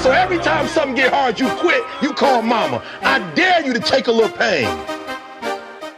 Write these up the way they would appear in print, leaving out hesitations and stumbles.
So every time something get hard, you quit, you call mama. I dare you to take a little pain.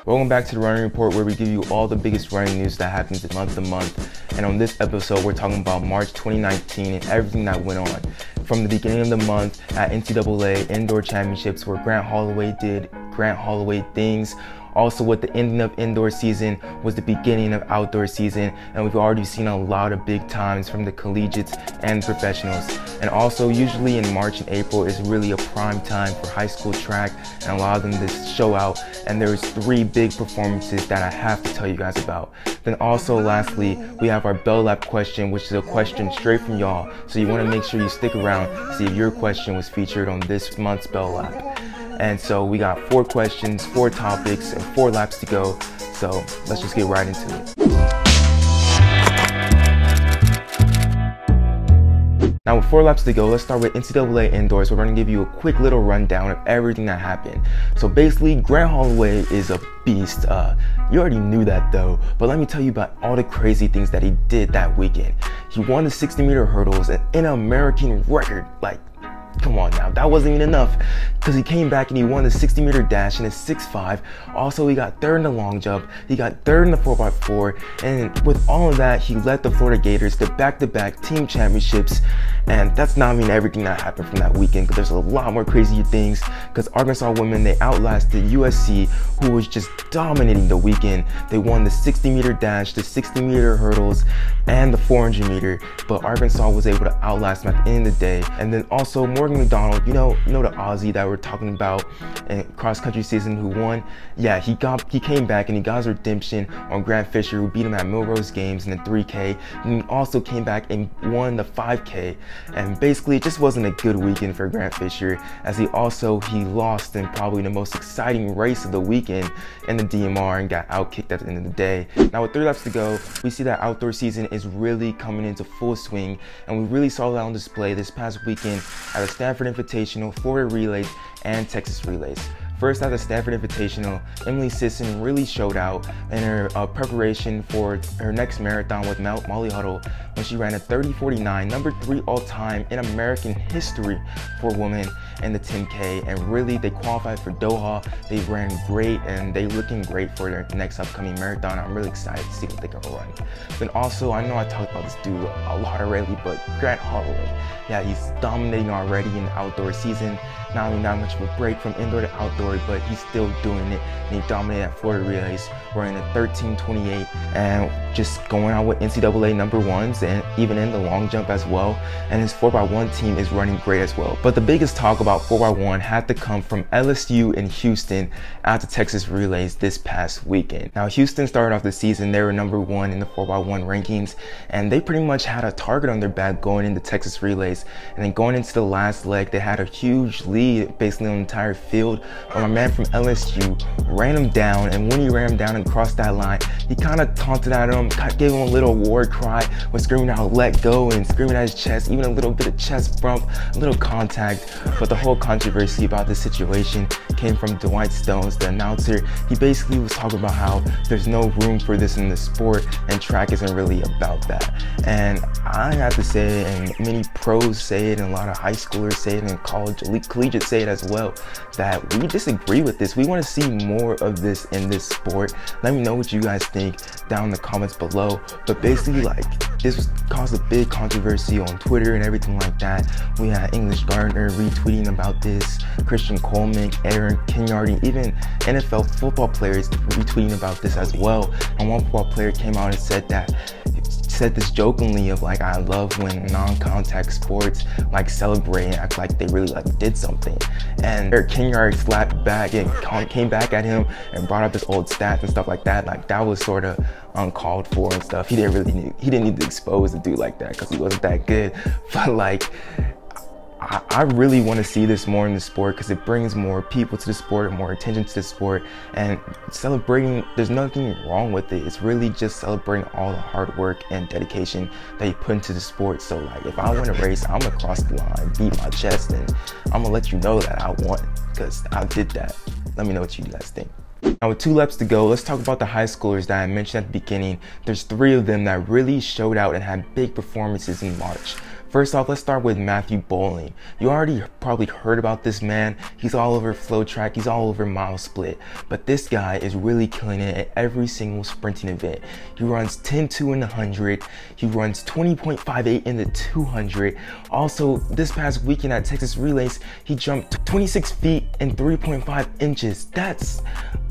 Welcome back to the Running Report, where we give you all the biggest running news that happens month to month. And on this episode, we're talking about March 2019 and everything that went on. From the beginning of the month at NCAA Indoor Championships, where Grant Holloway did Grant Holloway things. Also, with the ending of indoor season was the beginning of outdoor season, and we've already seen a lot of big times from the collegiates and professionals. And also, usually in March and April is really a prime time for high school track and a lot of them to show out. And there's 3 big performances that I have to tell you guys about. Then also, lastly, we have our Bell Lap question, which is a question straight from y'all. So you want to make sure you stick around to see if your question was featured on this month's Bell Lap. And so we got 4 questions, 4 topics, and 4 laps to go. So let's just get right into it. Now with 4 laps to go, let's start with NCAA Indoors. We're going to give you a quick little rundown of everything that happened. So basically, Grant Holloway is a beast. You already knew that though, but let me tell you about all the crazy things that he did that weekend. He won the 60-meter hurdles and an American record. Like, come on now, that wasn't even enough, because he came back and he won the 60-meter dash in a 6.5. Also, he got 3rd in the long jump, he got 3rd in the 4x4, and with all of that, he led the Florida Gators to back-to-back team championships. And that's not even everything that happened from that weekend, because there's a lot more crazy things, because Arkansas women, they outlasted USC, who was just dominating the weekend. They won the 60-meter dash, the 60-meter hurdles, and the 400-meter, but Arkansas was able to outlast them at the end of the day. And then also Morgan McDonald, you know the Aussie that we're talking about in cross-country season who won? Yeah, he came back and he got his redemption on Grant Fisher, who beat him at Milrose Games in the 3K, and he also came back and won the 5K. And basically, it just wasn't a good weekend for Grant Fisher, as he lost in probably the most exciting race of the weekend in the DMR and got outkicked at the end of the day. Now with 3 laps to go, we see that outdoor season is really coming into full swing, and we really saw that on display this past weekend at the Stanford Invitational, Florida Relays, and Texas Relays. First, at the Stanford Invitational, Emily Sisson really showed out in her preparation for her next marathon with Molly Huddle, when she ran a 30:49, number 3 all-time in American history for women in the 10K. And really, they qualified for Doha. They ran great, and they looking great for their next upcoming marathon. I'm really excited to see what they can run. Then also, I know I talked about this dude a lot already, but Grant Holloway, yeah, he's dominating already in the outdoor season. Not only not much of a break from indoor to outdoor, but he's still doing it, and he dominated at Florida Relays, running a 13:28 and just going out with NCAA number 1s, and even in the long jump as well. And his 4x1 team is running great as well. But the biggest talk about 4x1 had to come from LSU and Houston at the Texas Relays this past weekend. Now Houston started off the season, they were number 1 in the 4x1 rankings, and they pretty much had a target on their back going into Texas Relays. And then going into the last leg, they had a huge lead basically on the entire field, but my man from LSU ran him down, and when he ran him down and crossed that line, he kind of taunted at him, gave him a little war cry, was screaming out "let go" and screaming at his chest, even a little bit of chest bump, a little contact. But the whole controversy about this situation came from Dwight Stones, the announcer. He basically was talking about how there's no room for this in the sport, and track isn't really about that. And I have to say, and many pros say it, and a lot of high schoolers say it, and college collegiate say it as well, that we disagree with this. We want to see more of this in this sport. Let me know what you guys think down in the comments below. But basically, like, this caused a big controversy on Twitter and everything like that. We had English Gardner retweeting about this, Christian Coleman, Aaron Kenyard, even NFL football players retweeting about this as well. And one football player came out and said this jokingly of like, I love when non-contact sports like celebrate and act like they really like did something. And Eric Kenyard slapped back and came back at him and brought up his old stats and stuff like that. Like, that was sort of uncalled for and stuff. He didn't need to expose the dude like that, because he wasn't that good. But like, I really want to see this more in the sport, because it brings more people to the sport, more attention to the sport, and celebrating, there's nothing wrong with it. It's really just celebrating all the hard work and dedication that you put into the sport. So like, if I win a race, I'm gonna cross the line, beat my chest, and I'm gonna let you know that I won, because I did that. Let me know what you guys think. Now with 2 laps to go, let's talk about the high schoolers that I mentioned at the beginning. There's 3 of them that really showed out and had big performances in March. First off, let's start with Matthew Bowling. You already probably heard about this man. He's all over flow track, he's all over mile split, but this guy is really killing it at every single sprinting event. He runs 10.2 in the 100, he runs 20.58 in the 200. Also, this past weekend at Texas Relays, he jumped 26 feet and 3.5 inches. That's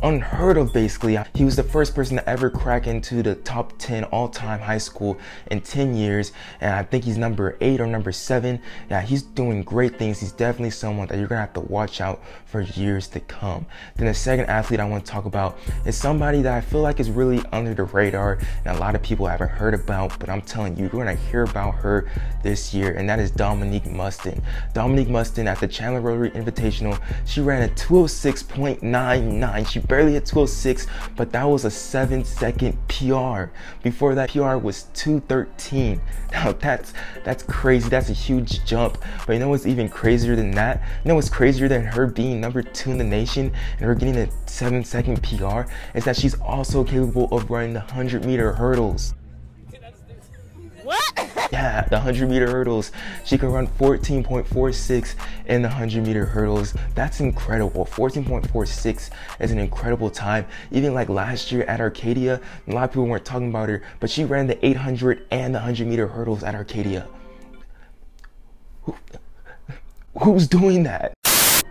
unheard of, basically. He was the first person to ever crack into the top 10 all-time high school in 10 years, and I think he's number 8 or number 7. Yeah, he's doing great things. He's definitely someone that you're gonna have to watch out for years to come. Then the second athlete I want to talk about is somebody that I feel like is really under the radar and a lot of people haven't heard about, but I'm telling you, you're gonna hear about her this year, and that is Dominique Mustin. Dominique Mustin at the Chandler Rotary Invitational, she ran a 206.99. She barely hit 206, but that was a 7-second PR. Before that PR was 213. Now that's crazy. That's a huge jump. But you know what's even crazier than that? You know what's crazier than her being number 2 in the nation and her getting a 7-second PR is that she's also capable of running the 100-meter hurdles. What? Yeah, the 100-meter hurdles. She can run 14.46 in the 100-meter hurdles. That's incredible. 14.46 is an incredible time. Even like last year at Arcadia, a lot of people weren't talking about her, but she ran the 800 and the 100-meter hurdles at Arcadia. Who's doing that?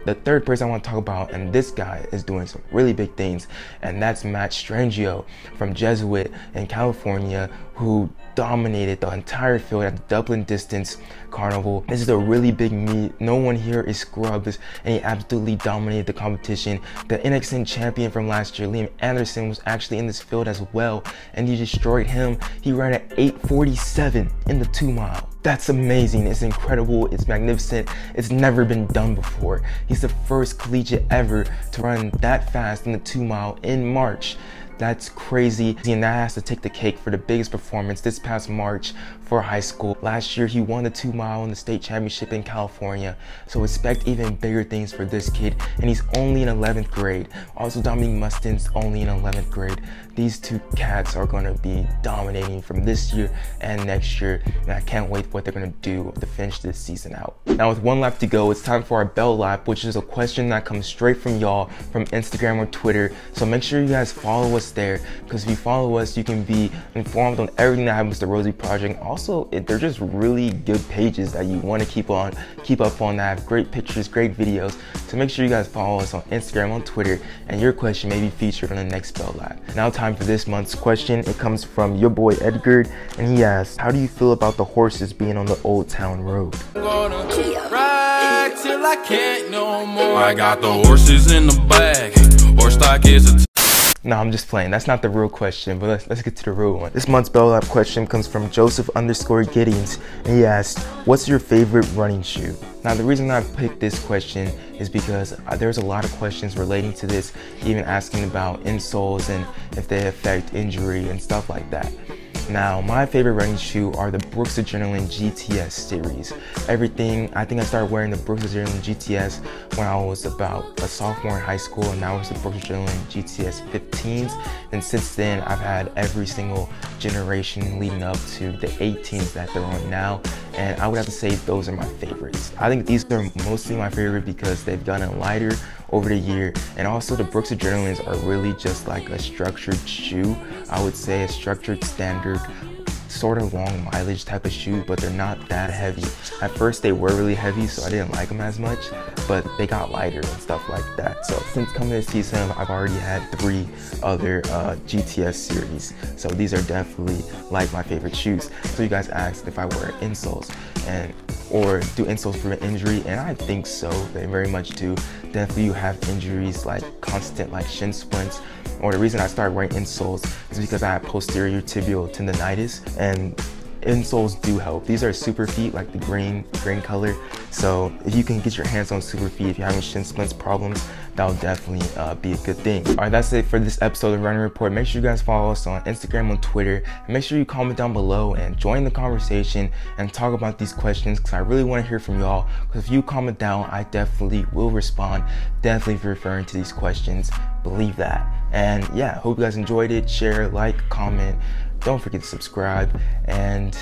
The third person I want to talk about, and this guy is doing some really big things, and that's Matthew Strangio from Jesuit in California, who dominated the entire field at the Dublin Distance Carnival. This is a really big meet. No one here is scrubs, and he absolutely dominated the competition. The NXN champion from last year, Liam Anderson, was actually in this field as well, and he destroyed him. He ran at 8:47 in the 2-mile. That's amazing. It's incredible. It's magnificent. It's never been done before. He's the first collegiate ever to run that fast in the 2-mile in March. That's crazy, and that has to take the cake for the biggest performance this past March for high school. Last year, he won the 2-mile in the state championship in California, so expect even bigger things for this kid, and he's only in 11th grade. Also, Dominique Mustin's only in 11th grade. These two cats are gonna be dominating from this year and next year, and I can't wait for what they're gonna do to finish this season out. Now, with one lap to go, it's time for our bell lap, which is a question that comes straight from y'all from Instagram or Twitter, so make sure you guys follow us there, because if you follow us, you can be informed on everything that happens to Rosie Project. Also, they're just really good pages that you want to keep up on, that have great pictures, great videos. So make sure you guys follow us on Instagram, on Twitter, and your question may be featured on the next bell lap. Now, time for this month's question. It comes from your boy Edgar, and he asks, how do you feel about the horses being on the Old Town Road? I'm gonna ride till I can't no more. I got the horses in the bag. Horse stock is a No, I'm just playing. That's not the real question, but let's get to the real one. This month's bell lap question comes from Joseph_Giddings, and he asked, what's your favorite running shoe? Now, the reason I picked this question is because there's a lot of questions relating to this, even asking about insoles and if they affect injury and stuff like that. Now, my favorite running shoe are the Brooks Adrenaline GTS series. I think I started wearing the Brooks Adrenaline GTS when I was about a sophomore in high school, and that was the Brooks Adrenaline GTS 15s. And since then, I've had every single generation leading up to the 18s that they're on now, and I would have to say those are my favorites. I think these are mostly my favorite because they've gotten lighter over the year, and also the Brooks Adrenalines are really just like a structured shoe. I would say a structured standard sort of long mileage type of shoe, but they're not that heavy. At first they were really heavy, so I didn't like them as much, but they got lighter and stuff like that. So since coming this season, I've already had 3 other GTS series, so these are definitely like my favorite shoes. So you guys asked if I wear insoles or do insoles prevent injury, and I think so. They very much do. Definitely you have injuries like constant like shin splints, or the reason I started wearing insoles is because I have posterior tibial tendonitis, and insoles do help. These are super feet, like the green color, so if you can get your hands on super feet, if you're having shin splints problems, that'll definitely be a good thing. All right, that's it for this episode of Running Report. Make sure you guys follow us on Instagram and Twitter, and make sure you comment down below and join the conversation and talk about these questions, because I really want to hear from y'all. Because if you comment down, I definitely will respond, definitely referring to these questions, believe that. And yeah, hope you guys enjoyed it. Share, like, comment, don't forget to subscribe, and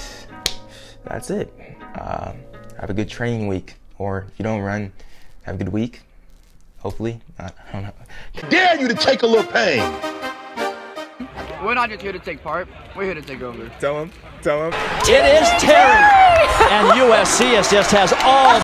that's it. Have a good training week, or if you don't run, have a good week. Hopefully, I don't know. Dare you to take a little pain. We're not just here to take part, we're here to take over. Tell him. It is Terry, and USC just has all